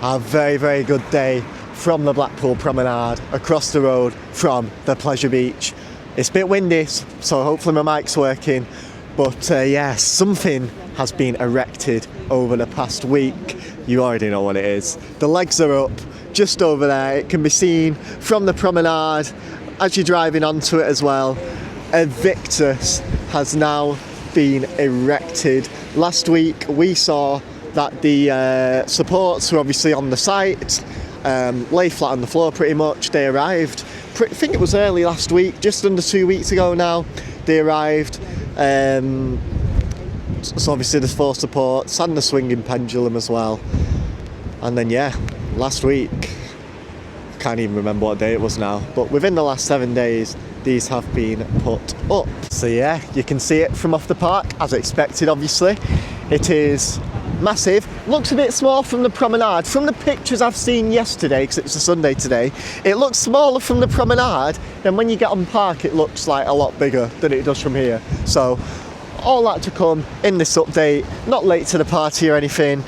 a very, very good day from the Blackpool Promenade across the road from the Pleasure Beach. It's a bit windy, so hopefully my mic's working, but yeah, something has been erected over the past week. You already know what it is. The legs are up just over there. It can be seen from the promenade as you're driving onto it as well. Aviktas has now been erected. Last week we saw that the supports were obviously on the site, lay flat on the floor pretty much. They arrived, I think it was early last week, just under 2 weeks ago now, they arrived. So obviously there's 4 supports and the swinging pendulum as well. And then yeah, last week, I can't even remember what day it was now, but within the last 7 days, these have been put up. So yeah, you can see it from off the park, as expected obviously. It is massive. Looks a bit small from the promenade. From the pictures I've seen yesterday, because it's a Sunday today, it looks smaller from the promenade. Then when you get on park, it looks like a lot bigger than it does from here. So all that to come in this update. Not late to the party or anything.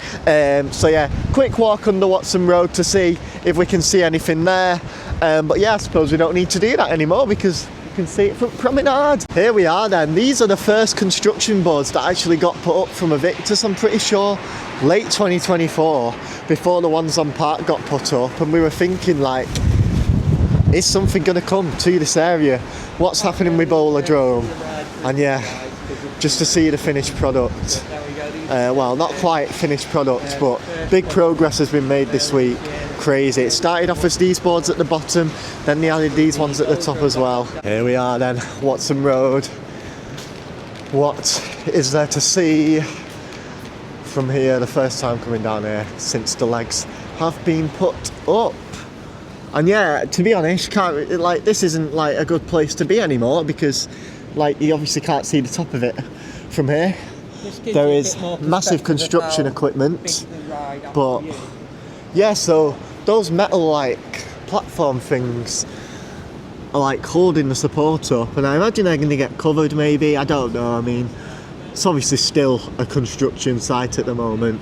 So yeah, quick walk under Watson Road to see if we can see anything there. But yeah, I suppose we don't need to do that anymore because you can see it from promenade. Here we are then. These are the first construction boards that actually got put up from Aviktas, I'm pretty sure, late 2024, before the ones on park got put up. And we were thinking like, is something going to come to this area? What's happening with Bowladrome? And yeah, just to see the finished product. Well, not quite finished product, but big progress has been made this week. Crazy. It started off as these boards at the bottom, then they added these ones at the top as well. Here we are then, Watson Road. What is there to see from here? The first time coming down here since the legs have been put up. And yeah, to be honest, this isn't like a good place to be anymore because like you obviously can't see the top of it from here. There is massive construction equipment, but yeah, so those metal like platform things are like holding the support up, and I imagine they're going to get covered maybe, I don't know. I mean, it's obviously still a construction site at the moment.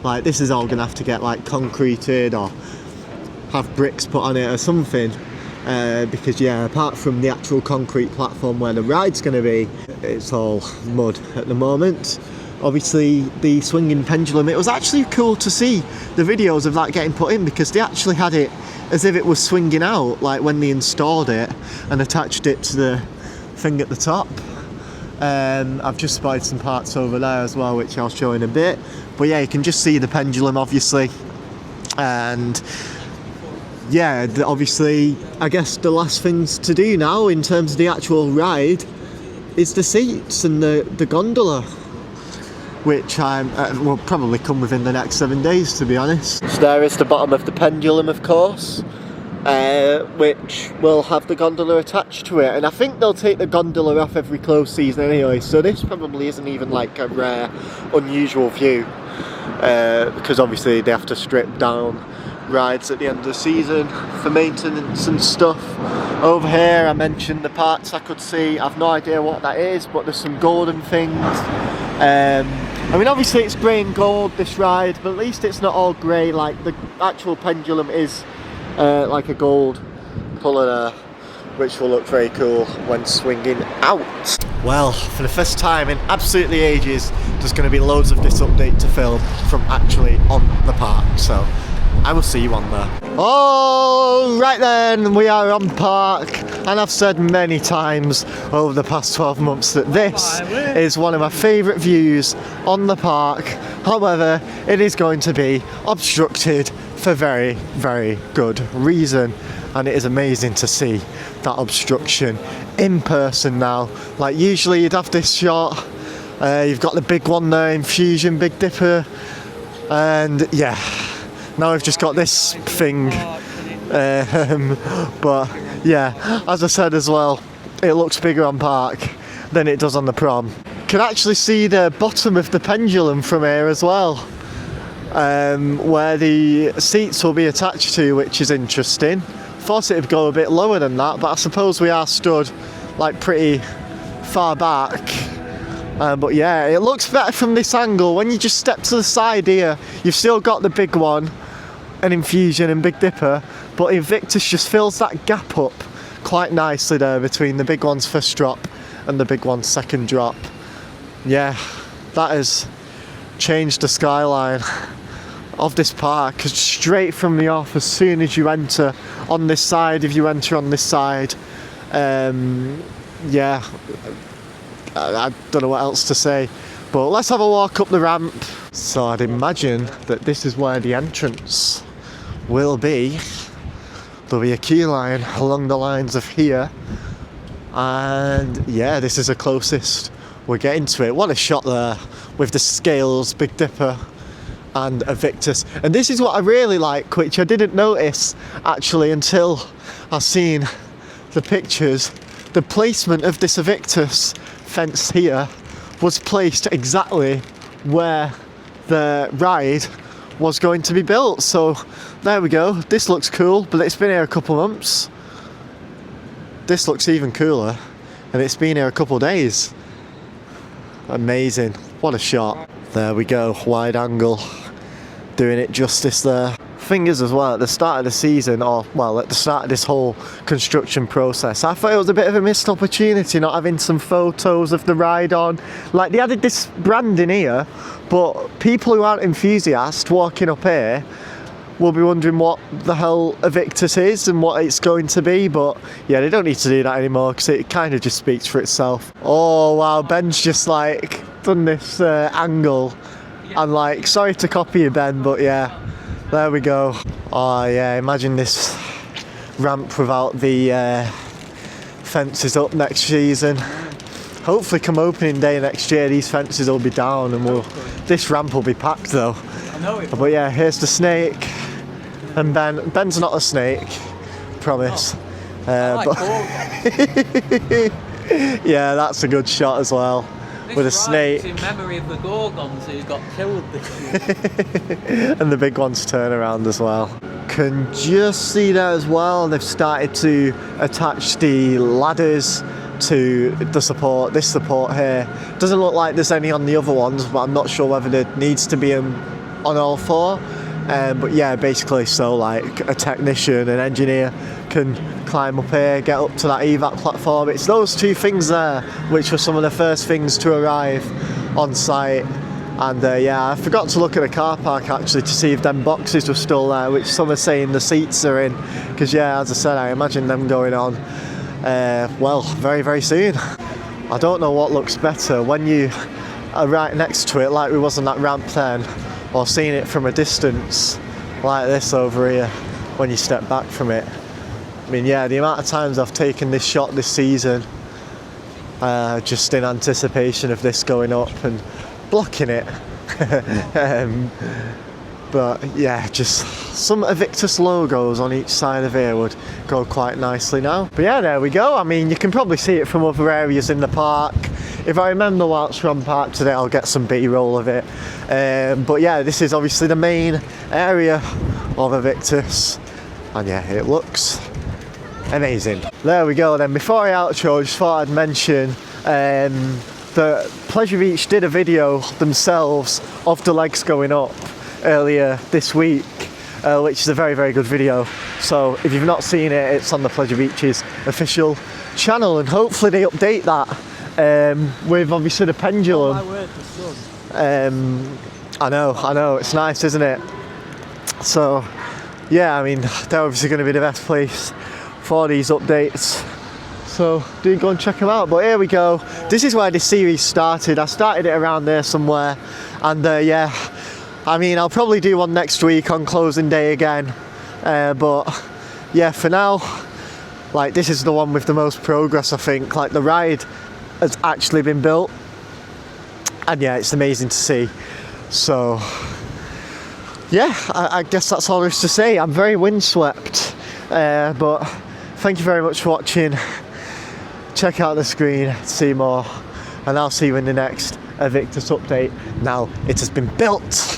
Like this is all going to have to get like concreted or have bricks put on it or something. Because yeah, apart from the actual concrete platform where the ride's going to be, it's all mud at the moment. Obviously the swinging pendulum, it was actually cool to see the videos of that getting put in because they actually had it as if it was swinging out, like when they installed it and attached it to the thing at the top. I've just spotted some parts over there as well, which I'll show in a bit. But yeah, you can just see the pendulum obviously. And yeah, obviously, I guess the last things to do now in terms of the actual ride is the seats and the gondola, which will probably come within the next 7 days, to be honest. So there is the bottom of the pendulum, of course, which will have the gondola attached to it. And I think they'll take the gondola off every close season anyway, so this probably isn't even like a rare, unusual view, because obviously they have to strip down rides at the end of the season for maintenance and stuff. Over here I mentioned the parts I could see. I've no idea what that is, but there's some golden things. I mean obviously it's grey and gold this ride, but at least it's not all grey. Like the actual pendulum is like a gold colour there, which will look very cool when swinging out. Well, for the first time in absolutely ages, there's going to be loads of this update to film from actually on the park, so I will see you on there. Oh, right then, we are on park, and I've said many times over the past 12 months that this is one of my favourite views on the park. However, it is going to be obstructed for very, very good reason, and it is amazing to see that obstruction in person now. Like usually you'd have this shot, you've got the big one there, Infusion, Big Dipper, and yeah, now we've just got this thing. But yeah, as I said as well, it looks bigger on park than it does on the prom. Can actually see the bottom of the pendulum from here as well, where the seats will be attached to, which is interesting. Thought it would go a bit lower than that, but I suppose we are stood like pretty far back. But yeah, it looks better from this angle. When you just step to the side here, you've still got the big one an Infusion and Big Dipper, but Invictus just fills that gap up quite nicely there between the big one's first drop and the big one's second drop. Yeah, that has changed the skyline of this park, straight from the off. As soon as you enter on this side, if you enter on this side, yeah, I don't know what else to say, but let's have a walk up the ramp. So I'd imagine that this is where the entrance will be. There'll be a queue line along the lines of here, and yeah, this is the closest we're getting to it. What a shot there with the scales, Big Dipper and Aviktas. And this is what I really like, which I didn't notice actually until I seen the pictures. The placement of this Aviktas fence here was placed exactly where the ride was going to be built. So there we go. This looks cool, but it's been here a couple months. This looks even cooler, and it's been here a couple days. Amazing. What a shot. There we go, wide angle, doing it justice there. Thing is as well, at the start of the season, or well, at the start of this whole construction process, I thought it was a bit of a missed opportunity not having some photos of the ride on. Like, they added this branding here, but people who aren't enthusiasts walking up here will be wondering what the hell Aviktas is and what it's going to be. But yeah, they don't need to do that anymore because it kind of just speaks for itself. Oh wow, Ben's just like done this angle, and like, sorry to copy you, Ben, but yeah, there we go. Oh yeah, imagine this ramp without the fences up next season. Hopefully come opening day next year these fences will be down and this ramp will be packed though. I know it. But yeah, here's the snake, and Ben's not a snake, promise. But yeah, that's a good shot as well. This with a snake. In memory of the Gorgons who got killed this year. And the big ones turn around as well. Can just see that as well. They've started to attach the ladders to the support, this support here. Doesn't look like there's any on the other ones, but I'm not sure whether there needs to be them on all four. But yeah, basically, so like a technician, an engineer can climb up here, get up to that evac platform. It's those two things there which were some of the first things to arrive on site. And yeah, I forgot to look at the car park actually to see if them boxes were still there, which some are saying the seats are in, because yeah, as I said, I imagine them going on well, very, very soon. I don't know what looks better, when you are right next to it like we was on that ramp then, or seeing it from a distance like this over here when you step back from it. I mean, yeah, the amount of times I've taken this shot this season just in anticipation of this going up and blocking it. But yeah, just some Aviktas logos on each side of here would go quite nicely now. But yeah, there we go. I mean, you can probably see it from other areas in the park. If I remember whilst we're on park today, I'll get some B-roll of it. But yeah, this is obviously the main area of Aviktas. And yeah, it looks amazing. There we go then. Before I outro, I just thought I'd mention that Pleasure Beach did a video themselves of the legs going up earlier this week, which is a very, very good video. So if you've not seen it, it's on the Pleasure Beach's official channel, and hopefully they update that with obviously the pendulum. Oh my word, the sun. I know, it's nice, isn't it? So yeah, I mean, they're obviously going to be the best place for these updates, so do go and check them out. But here we go, this is where this series started. I started it around there somewhere, and yeah, I mean, I'll probably do one next week on closing day again, but yeah, for now, like, this is the one with the most progress, I think. Like, the ride has actually been built, and yeah, it's amazing to see. So yeah, I guess that's all there is to say. I'm very windswept, but thank you very much for watching. Check out the screen to see more, and I'll see you in the next Aviktas update. Now it has been built.